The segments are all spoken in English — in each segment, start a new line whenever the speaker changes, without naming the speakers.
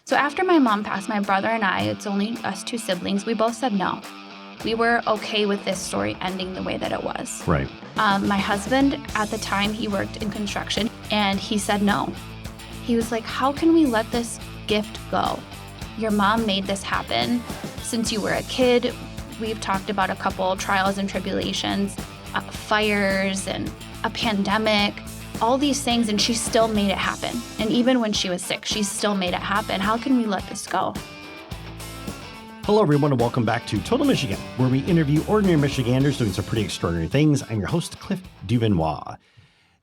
So after my mom passed, my brother and I, it's only us two siblings, we both said no. We were okay with this story ending the way that it was.
Right.
My husband, at the time, he worked in construction, and he said no. He was like, how can we let this gift go? Your mom made this happen since you were a kid. We've talked about a couple trials and tribulations, fires and a pandemic, all these things, and she still made it happen. And even when she was sick, she still made it happen. How can we let this go?
Hello, everyone, and welcome back to Total Michigan, where we interview ordinary Michiganders doing some pretty extraordinary things. I'm your host, Cliff Duvenois.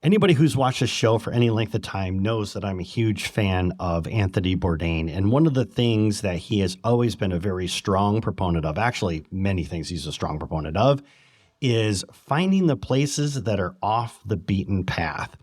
Anybody who's watched this show for any length of time knows that I'm a huge fan of Anthony Bourdain. And one of the things that he has always been a very strong proponent of, actually many things he's a strong proponent of, is finding the places that are off the beaten path.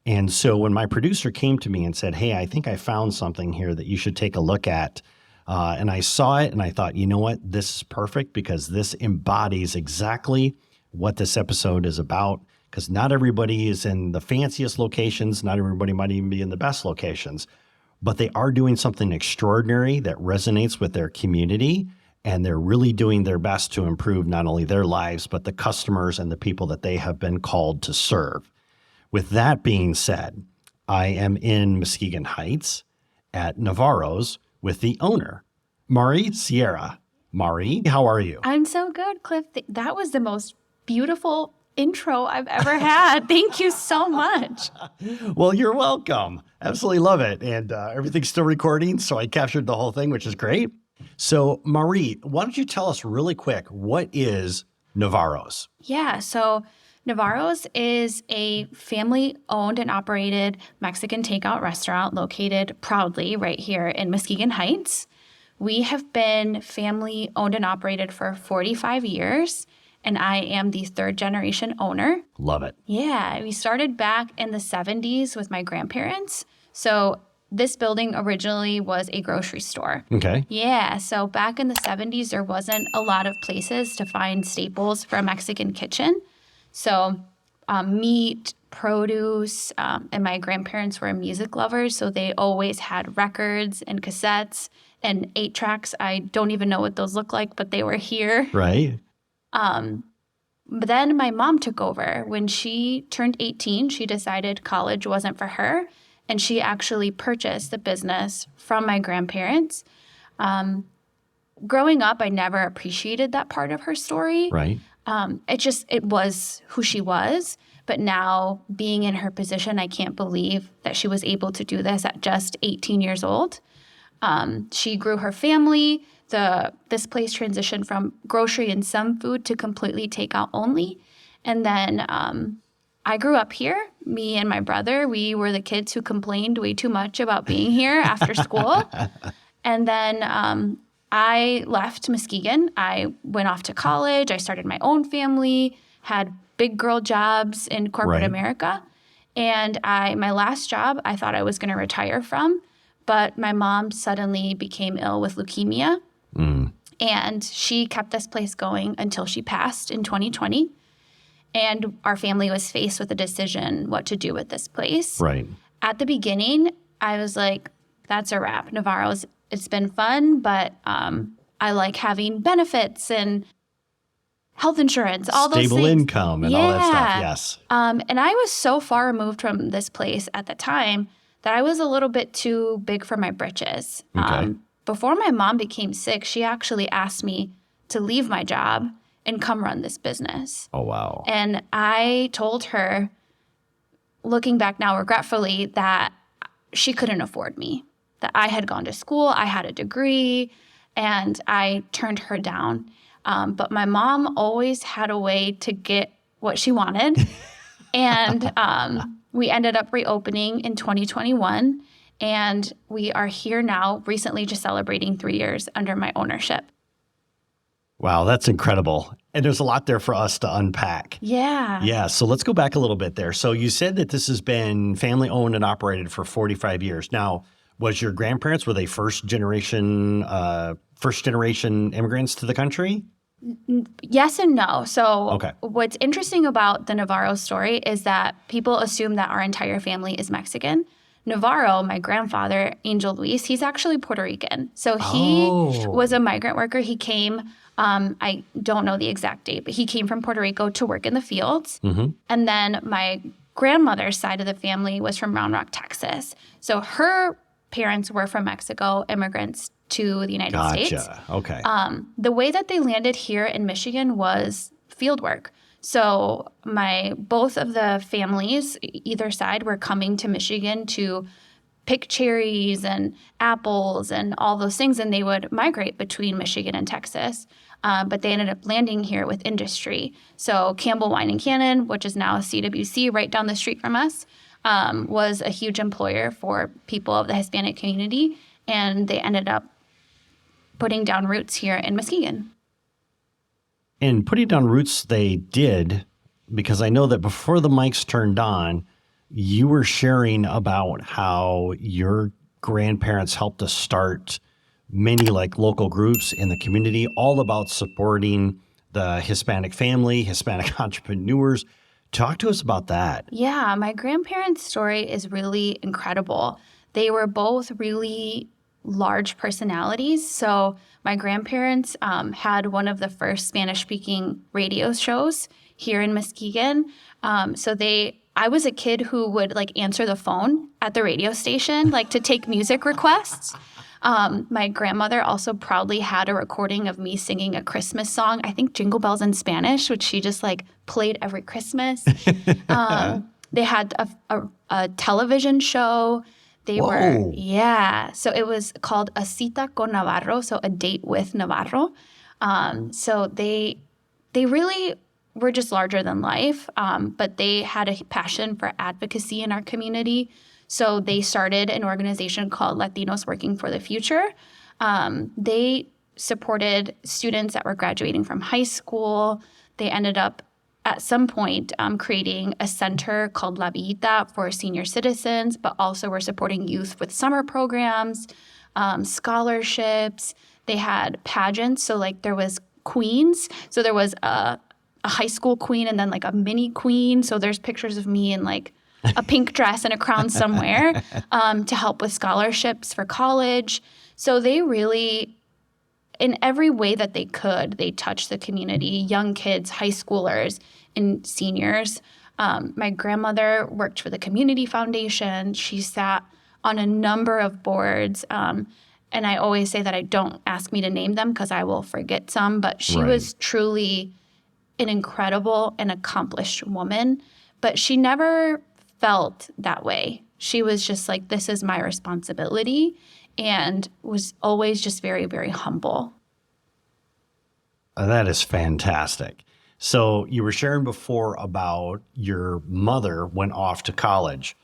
And so when my producer came to me and said, hey, I think I found something here that you should take a look at, and I saw it and I thought, you know what, this is perfect because this embodies exactly what this episode is about. Because not everybody is in the fanciest locations. Not everybody might even be in the best locations. But they are doing something extraordinary that resonates with their community. And they're really doing their best to improve not only their lives, but the customers and the people that they have been called to serve. With that being said, I am in Muskegon Heights at Navarros with the owner, Mari Sierra. Mari, how are you?
I'm so good, Cliff. That was the most beautiful intro I've ever had. Thank you so much.
Well, you're welcome. Absolutely love it. And everything's still recording, so I captured the whole thing, which is great. So, Marie, why don't you tell us really quick, what is Navarros?
Yeah, so Navarros is a family-owned and operated Mexican takeout restaurant located proudly right here in Muskegon Heights. We have been family-owned and operated for 45 years. And I am the third generation owner.
Love it.
Yeah, we started back in the 70s with my grandparents. So this building originally was a grocery store.
Okay.
Yeah, so back in the 70s, there wasn't a lot of places to find staples for a Mexican kitchen. So meat, produce, and my grandparents were music lovers. So they always had records and cassettes and 8-tracks. I don't even know what those look like, but they were here.
Right.
But then my mom took over. When she turned 18, she decided college wasn't for her, and she actually purchased the business from my grandparents. Growing up, I never appreciated that part of her story.
Right.
It was who she was. But now, being in her position, I can't believe that she was able to do this at just 18 years old. She grew her family. This place transitioned from grocery and some food to completely takeout only. And then I grew up here. Me and my brother, we were the kids who complained way too much about being here after school. And then I left Muskegon. I went off to college. I started my own family, had big girl jobs in corporate America. And my last job, I thought I was going to retire from. But my mom suddenly became ill with leukemia. And she kept this place going until she passed in 2020. And our family was faced with a decision what to do with this place.
Right.
At the beginning, I was like, that's a wrap. Navarro's, it's been fun, but I like having benefits and health insurance, all those things.
Stable income and all that stuff, yes.
And I was so far removed from this place at the time that I was a little bit too big for my britches.
Okay.
Before my mom became sick, she actually asked me to leave my job and come run this business.
Oh, wow.
And I told her, looking back now regretfully, that she couldn't afford me, that I had gone to school, I had a degree, and I turned her down. But my mom always had a way to get what she wanted. And we ended up reopening in 2021. And we are here now, recently just celebrating 3 years under my ownership.
Wow, that's incredible. And there's a lot there for us to unpack.
Yeah.
Yeah, so let's go back a little bit there. So you said that this has been family owned and operated for 45 years. Now, was your grandparents, were they first generation immigrants to the country?
Yes and no. So
Okay.
What's interesting about the Navarro story is that people assume that our entire family is Mexican. Navarro, my grandfather, Angel Luis, he's actually Puerto Rican. So he was a migrant worker. He came, I don't know the exact date, but he came from Puerto Rico to work in the fields. And then my grandmother's side of the family was from Round Rock, Texas. So her parents were from Mexico, immigrants to the United States.
Okay.
The way that they landed here in Michigan was field work. So both of the families, either side, were coming to Michigan to pick cherries and apples and all those things, and they would migrate between Michigan and Texas. But they ended up landing here with industry. So Campbell Wine and Cannon, which is now CWC right down the street from us, was a huge employer for people of the Hispanic community, and they ended up putting down roots here in Muskegon.
And putting down roots they did, because I know that before the mics turned on, you were sharing about how your grandparents helped to start many like local groups in the community, all about supporting the Hispanic family, Hispanic entrepreneurs. Talk to us about that.
Yeah, my grandparents' story is really incredible. They were both really large personalities. So my grandparents had one of the first Spanish-speaking radio shows here in Muskegon. I was a kid who would like answer the phone at the radio station, like to take music requests. My grandmother also proudly had a recording of me singing a Christmas song, I think Jingle Bells in Spanish, which she just like played every Christmas. They had a television show. So it was called A Cita con Navarro, so a date with Navarro. So they really were just larger than life, but they had a passion for advocacy in our community. So they started an organization called Latinos Working for the Future. They supported students that were graduating from high school. They ended up at some point creating a center called La Villita for senior citizens, but also were supporting youth with summer programs, scholarships. They had pageants. So like there was queens. So there was a high school queen and then like a mini queen. So there's pictures of me in like a pink dress and a crown somewhere to help with scholarships for college. So they really, in every way that they could, they touched the community, young kids, high schoolers, and seniors. My grandmother worked for the Community Foundation. She sat on a number of boards. And I always say that I don't ask me to name them because I will forget some, but she was truly an incredible and accomplished woman. But she never felt that way. She was just like, this is my responsibility, and was always just very, very humble.
That is fantastic. So you were sharing before about your mother went off to college,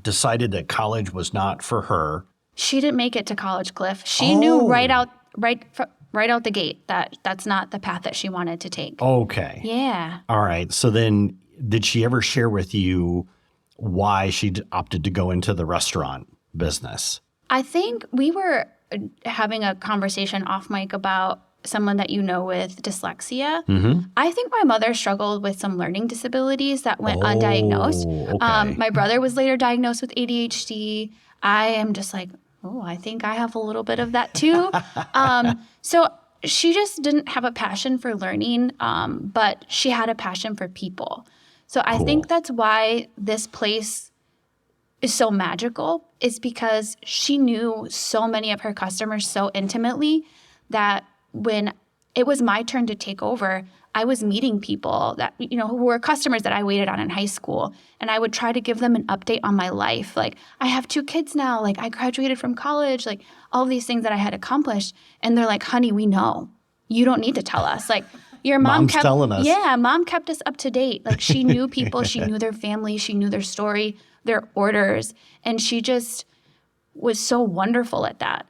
decided that college was not for her.
She didn't make it to college, Cliff. She knew right out the gate that that's not the path that she wanted to take.
Okay.
Yeah.
All right. So then did she ever share with you why she opted to go into the restaurant business?
I think we were having a conversation off mic about someone that you know with dyslexia. I think my mother struggled with some learning disabilities that went undiagnosed.
Okay.
My brother was later diagnosed with ADHD. I am just like, I think I have a little bit of that too. So she just didn't have a passion for learning, but she had a passion for people. So I think that's why this place is so magical, is because she knew so many of her customers so intimately that when it was my turn to take over, I was meeting people that, who were customers that I waited on in high school. And I would try to give them an update on my life. Like, I have 2 kids now. Like, I graduated from college. Like, all these things that I had accomplished. And they're like, honey, we know. You don't need to tell us. Like, your
Mom's telling us.
Yeah, mom kept us up to date. Like, she knew people. She knew their family. She knew their story, their orders. And she just was so wonderful at that.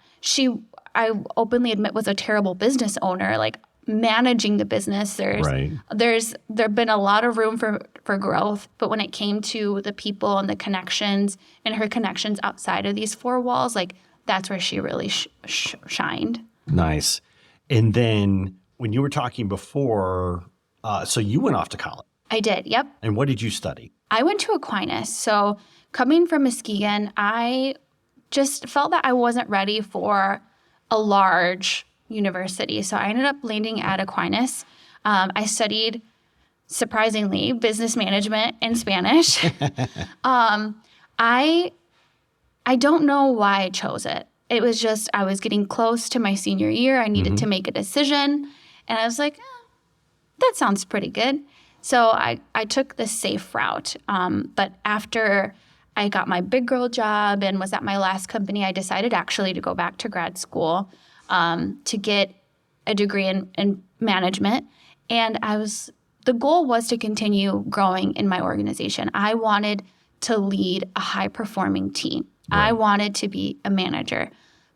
I openly admit, was a terrible business owner, like managing the business. There's been a lot of room for growth, but when it came to the people and the connections and her connections outside of these 4 walls, like that's where she really shined.
Nice. And then when you were talking before, so you went off to college.
I did. Yep.
And what did you study?
I went to Aquinas. So coming from Muskegon, I just felt that I wasn't ready for a large university. So I ended up landing at Aquinas. I studied, surprisingly, business management and Spanish. I don't know why I chose it. It was just I was getting close to my senior year. I needed to make a decision. And I was like, that sounds pretty good. So I took the safe route. But after I got my big girl job and was at my last company, I decided actually to go back to grad school to get a degree in management. And the goal was to continue growing in my organization. I wanted to lead a high-performing team. Right. I wanted to be a manager.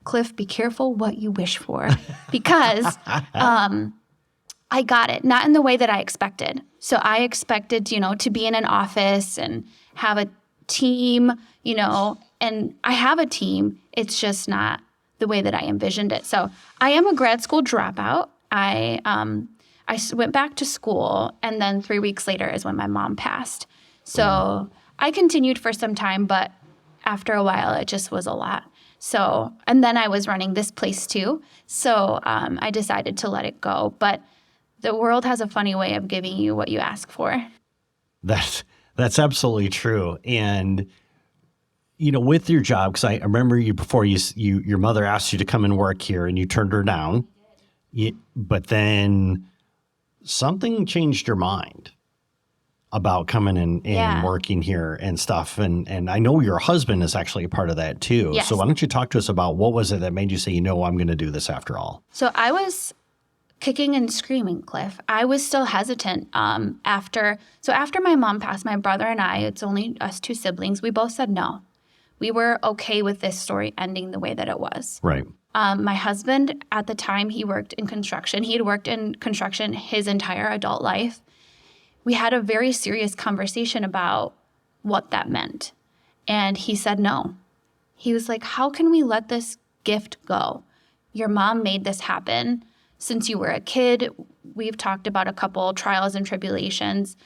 Cliff, be careful what you wish for because I got it, not in the way that I expected. So I expected, to be in an office and have a team, and I have a team. It's just not the way that I envisioned it. So I am a grad school dropout. I went back to school, and then 3 weeks later is when my mom passed. So I continued for some time, but after a while, it just was a lot. So, and then I was running this place too. So I decided to let it go. But the world has a funny way of giving you what you ask for.
That's absolutely true. And, with your job, because I remember you before your mother asked you to come and work here and you turned her down. But then something changed your mind about coming and working here and stuff. And I know your husband is actually a part of that too.
Yes.
So why don't you talk to us about what was it that made you say, I'm going to do this after all?
So I was kicking and screaming, Cliff. I was still hesitant after my mom passed, my brother and I, it's only us two siblings, we both said no. We were okay with this story ending the way that it was.
Right.
My husband, at the time, he worked in construction. He had worked in construction his entire adult life. We had a very serious conversation about what that meant. And he said no. He was like, how can we let this gift go? Your mom made this happen since you were a kid. We've talked about a couple trials and tribulations,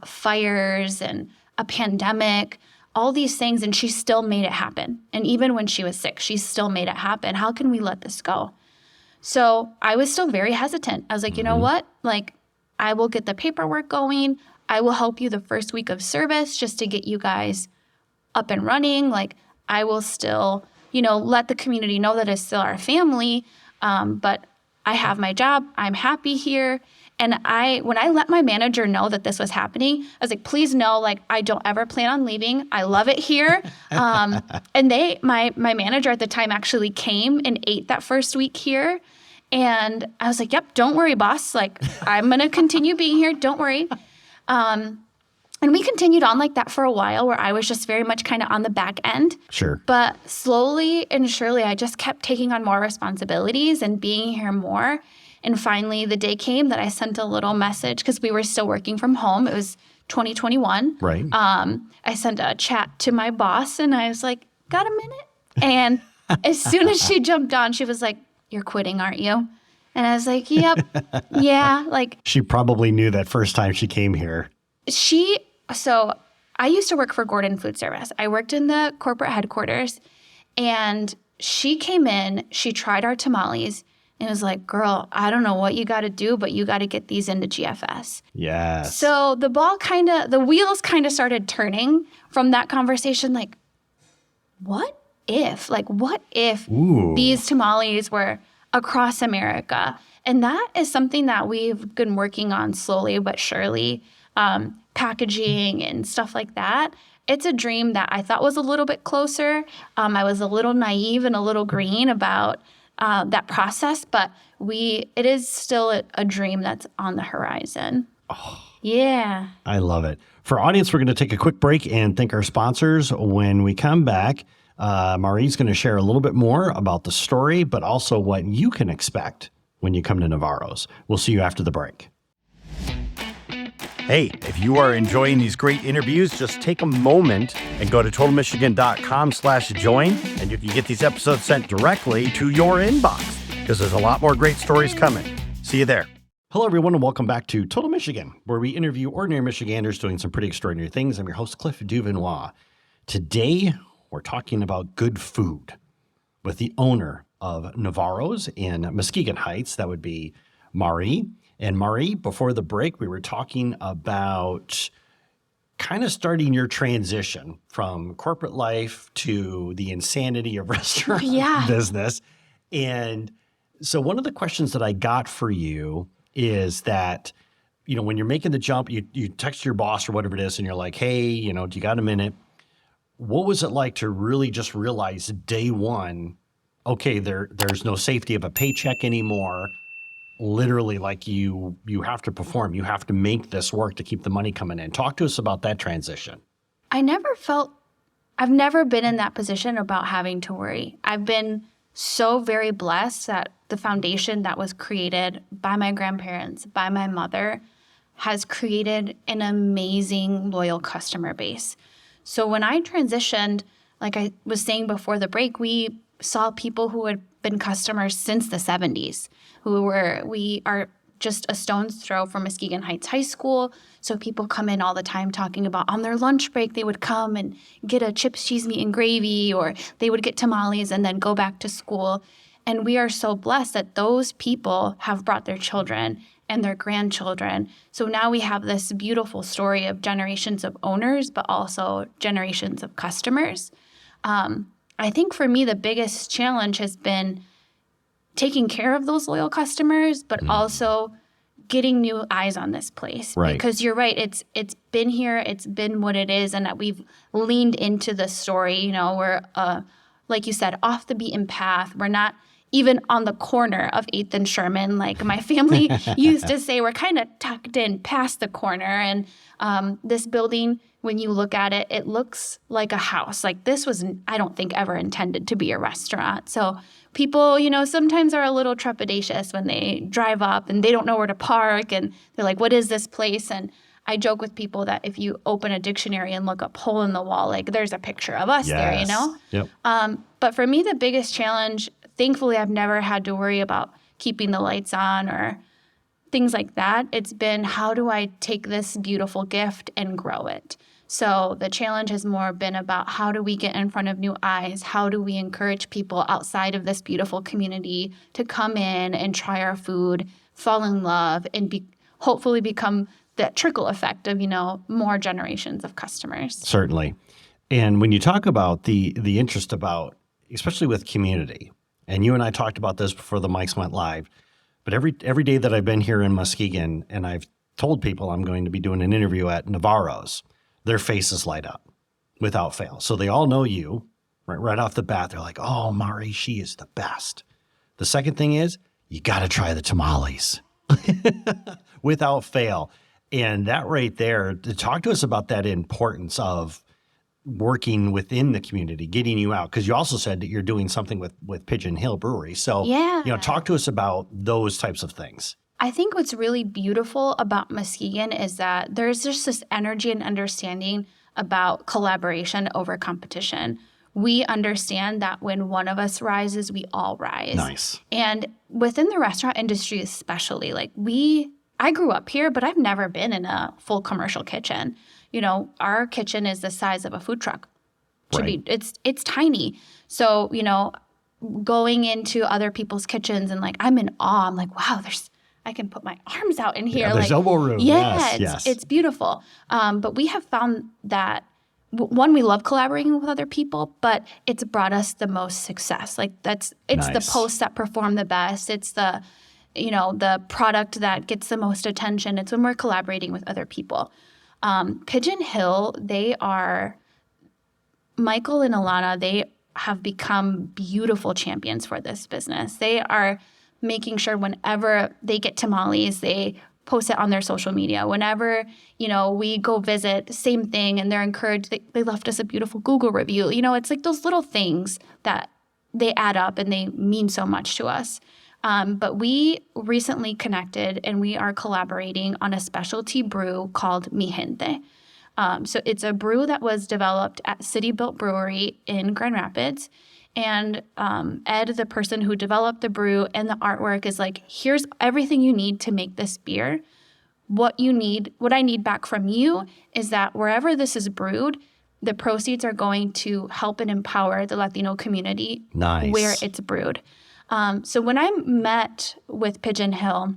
fires and a pandemic, all these things, and she still made it happen. And even when she was sick, she still made it happen. How can we let this go? So I was still very hesitant. I was like, you know what? I will get the paperwork going. I will help you the first week of service just to get you guys up and running. I will still, let the community know that it's still our family. But I have my job. I'm happy here. And when I let my manager know that this was happening, I was like, please know, I don't ever plan on leaving. I love it here. And my manager at the time actually came and ate that first week here. And I was like, yep, don't worry, boss. I'm going to continue being here. Don't worry. And we continued on like that for a while where I was just very much kind of on the back end.
Sure.
But slowly and surely, I just kept taking on more responsibilities and being here more. And finally, the day came that I sent a little message because we were still working from home. It was 2021.
Right.
I sent a chat to my boss and I was like, got a minute? And as soon as she jumped on, she was like, you're quitting, aren't you? And I was like, yep, yeah.
She probably knew that first time she came here.
So I used to work for Gordon Food Service. I worked in the corporate headquarters and she came in, she tried our tamales and was like, girl, I don't know what you got to do, but you got to get these into GFS.
Yes.
So the wheels kind of started turning from that conversation. What if these tamales were across America? And that is something that we've been working on slowly but surely, packaging and stuff like that. It's a dream that I thought was a little bit closer. I was a little naive and a little green about that process, but it is still a dream that's on the horizon.
Oh,
yeah.
I love it. For our audience, we're going to take a quick break and thank our sponsors. When we come back, Marie's going to share a little bit more about the story, but also what you can expect when you come to Navarros. We'll see you after the break. Hey, if you are enjoying these great interviews, just take a moment and go to totalmichigan.com/join, and you can get these episodes sent directly to your inbox because there's a lot more great stories coming. See you there. Hello, everyone, and welcome back to Total Michigan, where we interview ordinary Michiganders doing some pretty extraordinary things. I'm your host, Cliff Duvenois. Today, we're talking about good food with the owner of Navarros in Muskegon Heights. That would be Marie. And Marie, before the break, we were talking about kind of starting your transition from corporate life to the insanity of restaurant business. And so one of the questions that I got for you is that, you know, when you're making the jump, you text your boss or whatever it is, and you're like, hey, you know, do you got a minute? What was it like to really just realize day one, okay, there's no safety of a paycheck anymore. Literally, like you have to perform. You have to make this work to keep the money coming in. Talk to us about that transition.
I've never been in that position about having to worry. I've been so very blessed that the foundation that was created by my grandparents, by my mother, has created an amazing, loyal customer base. So when I transitioned, like I was saying before the break, we saw people who had been customers since the 70s, we are just a stone's throw from Muskegon Heights High School. So people come in all the time talking about on their lunch break, they would come and get a chips, cheese, meat, and gravy, or they would get tamales and then go back to school. And we are so blessed that those people have brought their children and their grandchildren. So now we have this beautiful story of generations of owners, but also generations of customers. I think for me, the biggest challenge has been taking care of those loyal customers, but also getting new eyes on this place.
Right.
Because you're right, it's been here, it's been what it is, and that we've leaned into the story. You know, we're, like you said, off the beaten path. We're not even on the corner of 8th and Sherman. Like my family used to say, we're kind of tucked in past the corner. And this building, when you look at it, it looks like a house. Like this was, I don't think, ever intended to be a restaurant. So people, you know, sometimes are a little trepidatious when they drive up and they don't know where to park. And they're like, what is this place? And I joke with people that if you open a dictionary and look up hole in the wall, like there's a picture of us there, you know?
Yep.
But for me, the biggest challenge, thankfully, I've never had to worry about keeping the lights on or things like that. It's been, how do I take this beautiful gift and grow it? So the challenge has more been about how do we get in front of new eyes? How do we encourage people outside of this beautiful community to come in and try our food, fall in love, and hopefully become that trickle effect of, you know, more generations of customers.
Certainly. And when you talk about the interest about, especially with community, and you and I talked about this before the mics went live, but every day that I've been here in Muskegon and I've told people I'm going to be doing an interview at Navarros, their faces light up without fail. So they all know you right off the bat. They're like, oh, Mari, she is the best. The second thing is you got to try the tamales without fail. And that right there, to talk to us about that importance of working within the community, getting you out, because you also said that you're doing something with Pigeon Hill Brewery. So, you know, talk to us about those types of things.
I think what's really beautiful about Muskegon is that there's just this energy and understanding about collaboration over competition. We understand that when one of us rises, we all rise.
Nice.
And within the restaurant industry especially, like I grew up here, but I've never been in a full commercial kitchen. You know, our kitchen is the size of a food truck. It's tiny. So, you know, going into other people's kitchens and like I'm in awe. I'm like, wow, I can put my arms out in here.
Yeah, there's
like,
elbow room.
Yeah,
Yes.
It's beautiful. But we have found that one, we love collaborating with other people, but it's brought us the most success. Like it's
Nice.
the posts that perform the best. It's the, you know, the product that gets the most attention. It's when we're collaborating with other people. Pigeon Hill, Michael and Alana, they have become beautiful champions for this business. They are making sure whenever they get tamales, they post it on their social media. Whenever, you know, we go visit, same thing, and they're encouraged. They left us a beautiful Google review. You know, it's like those little things that they add up and they mean so much to us. But we recently connected and we are collaborating on a specialty brew called Mi Gente. So it's a brew that was developed at City Built Brewery in Grand Rapids. And Ed, the person who developed the brew and the artwork, is like, here's everything you need to make this beer. What I need back from you is that wherever this is brewed, the proceeds are going to help and empower the Latino community where it's brewed. So when I met with Pigeon Hill,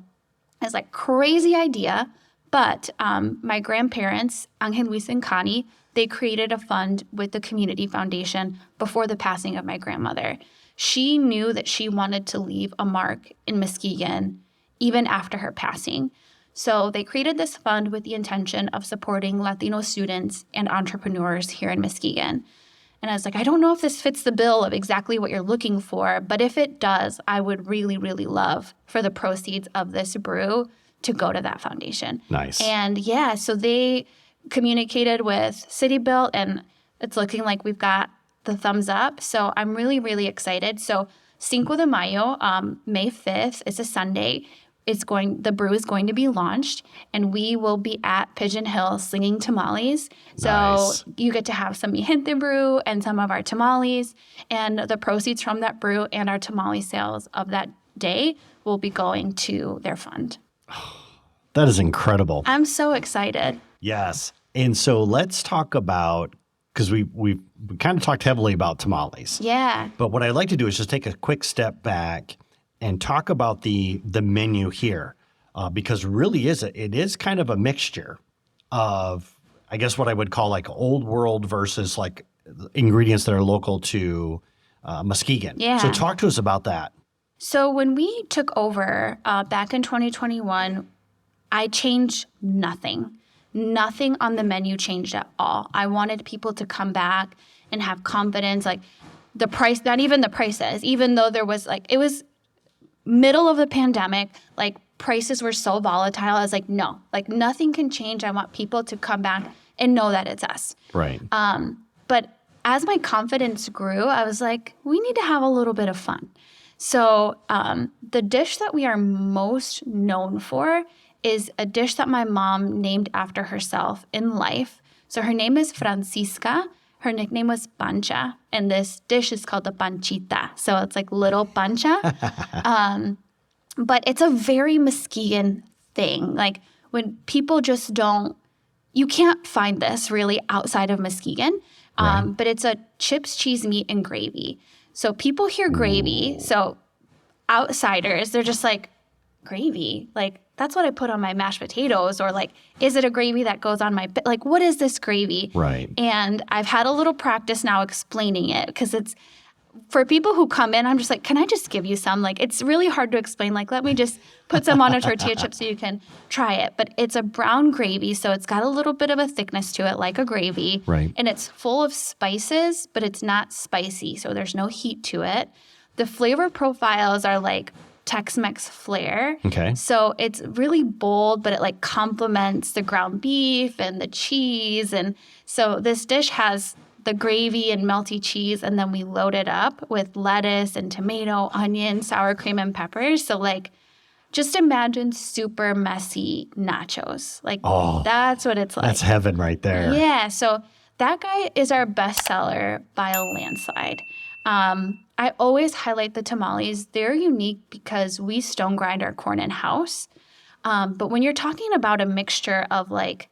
it's like crazy idea, but my grandparents, Angel Luis and Connie, they created a fund with the community foundation before the passing of my grandmother. She knew that she wanted to leave a mark in Muskegon even after her passing. So they created this fund with the intention of supporting Latino students and entrepreneurs here in Muskegon. And I was like, I don't know if this fits the bill of exactly what you're looking for, but if it does, I would really, really love for the proceeds of this brew to go to that foundation.
Nice.
And yeah, so they communicated with City Built, and it's looking like we've got the thumbs up. So I'm really, really excited. So Cinco de Mayo, May 5th, it's a Sunday. The brew is going to be launched, and we will be at Pigeon Hill slinging tamales. So you get to have some mi gente brew and some of our tamales, and the proceeds from that brew and our tamale sales of that day will be going to their fund.
That is incredible.
I'm so excited.
Yes. And so let's talk about, because we've kind of talked heavily about tamales.
Yeah.
But what I'd like to do is just take a quick step back and talk about the menu here, because really it is kind of a mixture of, I guess, what I would call like old world versus like ingredients that are local to Muskegon.
Yeah.
So talk to us about that.
So when we took over back in 2021, I changed nothing. Nothing on the menu changed at all. I wanted people to come back and have confidence, like the price, not even the prices, even though there was like, it was middle of the pandemic, like prices were so volatile. I was like, no, like nothing can change. I want people to come back and know that it's us.
Right.
But as my confidence grew, I was like, we need to have a little bit of fun. So the dish that we are most known for is a dish that my mom named after herself in life. So her name is Francisca. Her nickname was Pancha, and this dish is called the Panchita. So it's like little Pancha. But it's a very Muskegon thing. Like when people just don't, you can't find this really outside of Muskegon.
Right.
But it's a chips, cheese, meat, and gravy. So people hear gravy. So outsiders, they're just like, gravy? Like, that's what I put on my mashed potatoes. Or like, is it a gravy that goes on my, like, what is this gravy?
Right.
And I've had a little practice now explaining it, because it's, for people who come in, I'm just like, can I just give you some? Like, it's really hard to explain. Like, let me just put some on a tortilla chip so you can try it. But it's a brown gravy, so it's got a little bit of a thickness to it, like a gravy.
Right.
And it's full of spices, but it's not spicy, so there's no heat to it. The flavor profiles are like Tex-Mex flair.
Okay.
So it's really bold, but it like complements the ground beef and the cheese. And so this dish has the gravy and melty cheese, and then we load it up with lettuce and tomato, onion, sour cream, and peppers. So like, just imagine super messy nachos. Like, that's what it's like.
That's heaven right there.
Yeah. So that guy is our bestseller by a landslide. I always highlight the tamales. They're unique because we stone grind our corn in-house. But when you're talking about a mixture of like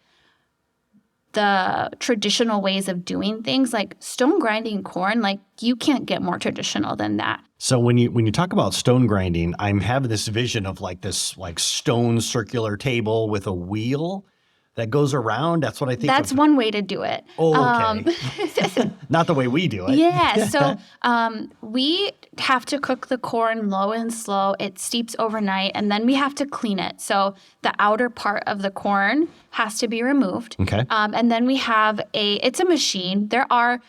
the traditional ways of doing things, like stone grinding corn, like you can't get more traditional than that.
So when you talk about stone grinding, I'm having this vision of like this like stone circular table with a wheel that goes around. That's what I think.
That's one way to do it.
Oh, okay. Not the way we do it.
Yeah. So we have to cook the corn low and slow. It steeps overnight, and then we have to clean it. So the outer part of the corn has to be removed.
Okay.
And then we have it's a machine. There are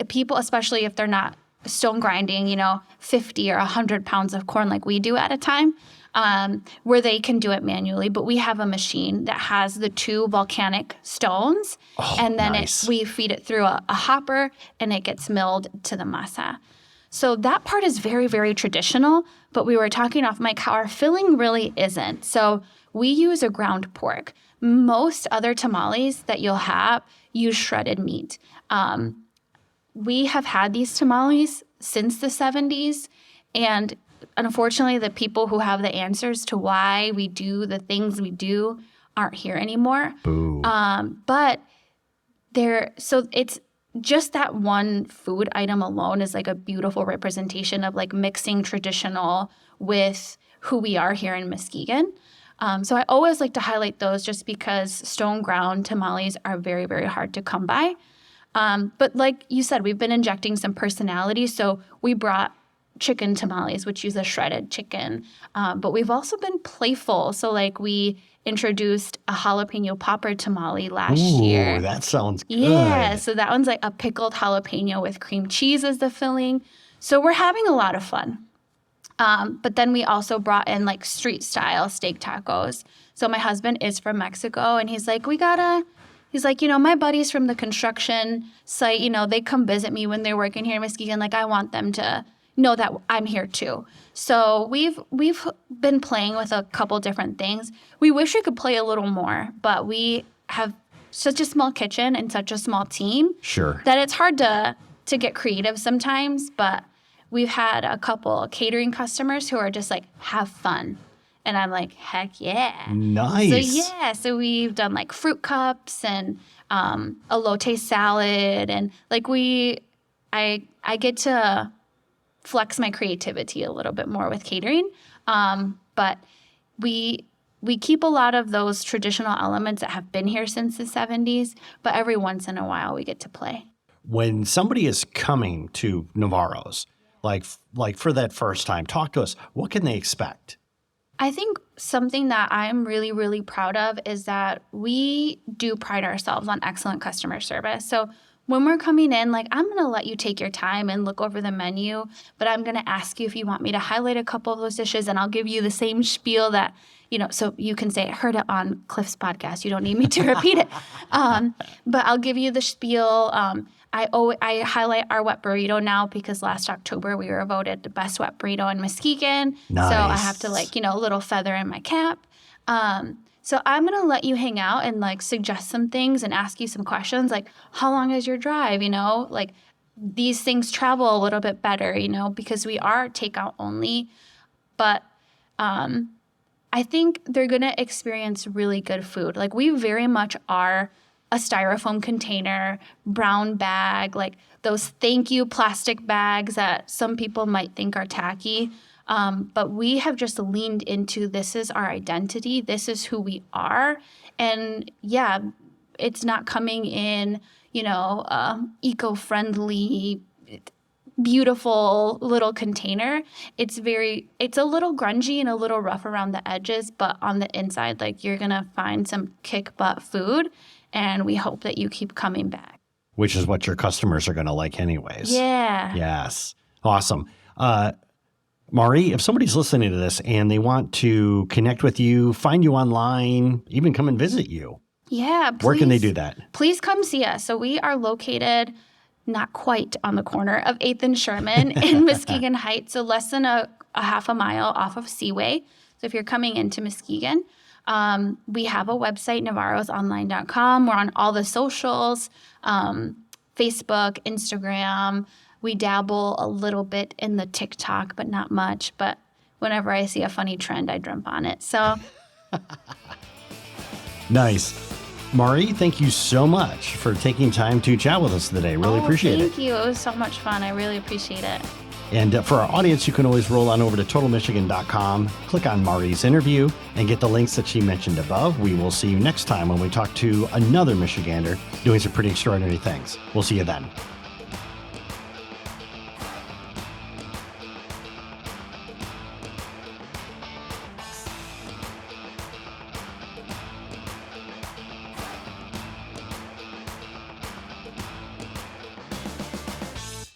people, especially if they're not stone grinding, 50 or 100 pounds of corn like we do at a time, where they can do it manually. But we have a machine that has the two volcanic stones, and then
nice.
we feed it through a hopper, and it gets milled to the masa. So that part is very, very traditional, but we were talking off mic how our filling really isn't. So we use a ground pork. Most other tamales that you'll have use shredded meat. We have had these tamales since the 70s, and unfortunately, the people who have the answers to why we do the things we do aren't here anymore.
Boo.
But so it's just that one food item alone is like a beautiful representation of like mixing traditional with who we are here in Muskegon. So I always like to highlight those just because stone ground tamales are very, very hard to come by. But like you said, we've been injecting some personality. So we brought chicken tamales, which use a shredded chicken. But we've also been playful. So like we introduced a jalapeno popper tamale last year.
Ooh, that sounds good.
Yeah, so that one's like a pickled jalapeno with cream cheese as the filling. So we're having a lot of fun. But then we also brought in like street style steak tacos. So my husband is from Mexico and he's like, he's like, my buddies from the construction site, they come visit me when they're working here in Muskegon. Like I want them to know that I'm here too. So we've been playing with a couple different things. We wish we could play a little more, but we have such a small kitchen and such a small team.
Sure.
That it's hard to get creative sometimes, but we've had a couple catering customers who are just like, have fun. And I'm like, heck yeah.
Nice.
So we've done like fruit cups and elote salad. And like I get to flex my creativity a little bit more with catering. But we keep a lot of those traditional elements that have been here since the 70s, but every once in a while we get to play.
When somebody is coming to Navarros, like for that first time, talk to us. What can they expect?
I think something that I'm really, really proud of is that we do pride ourselves on excellent customer service. So when we're coming in, like I'm going to let you take your time and look over the menu, but I'm going to ask you if you want me to highlight a couple of those dishes, and I'll give you the same spiel that, so you can say, I heard it on Cliff's podcast. You don't need me to repeat it. But I'll give you the spiel. I highlight our wet burrito now because last October we were voted the best wet burrito in Muskegon.
Nice.
So I have to a little feather in my cap. So I'm going to let you hang out and like suggest some things and ask you some questions like, how long is your drive? Like these things travel a little bit better, because we are takeout only. But I think they're going to experience really good food. Like we very much are a styrofoam container, brown bag, like those thank you plastic bags that some people might think are tacky. But we have just leaned into this is our identity. This is who we are. And yeah, it's not coming in, eco-friendly, beautiful little container. It's a little grungy and a little rough around the edges, but on the inside, like you're going to find some kick butt food. And we hope that you keep coming back.
Which is what your customers are going to like anyways.
Yeah.
Yes. Awesome. Mari, if somebody's listening to this and they want to connect with you, find you online, even come and visit you.
Yeah. Please,
where can they do that?
Please come see us. So we are located not quite on the corner of 8th and Sherman in Muskegon Heights. So less than a half a mile off of Seaway. So if you're coming into Muskegon, we have a website, navarrosonline.com. We're on all the socials, Facebook, Instagram. We dabble a little bit in the TikTok, but not much. But whenever I see a funny trend, I jump on it. So
nice. Mari, thank you so much for taking time to chat with us today. Really appreciate it.
Thank you. It was so much fun. I really appreciate it.
And for our audience, you can always roll on over to totalmichigan.com, click on Mari's interview, and get the links that she mentioned above. We will see you next time when we talk to another Michigander doing some pretty extraordinary things. We'll see you then.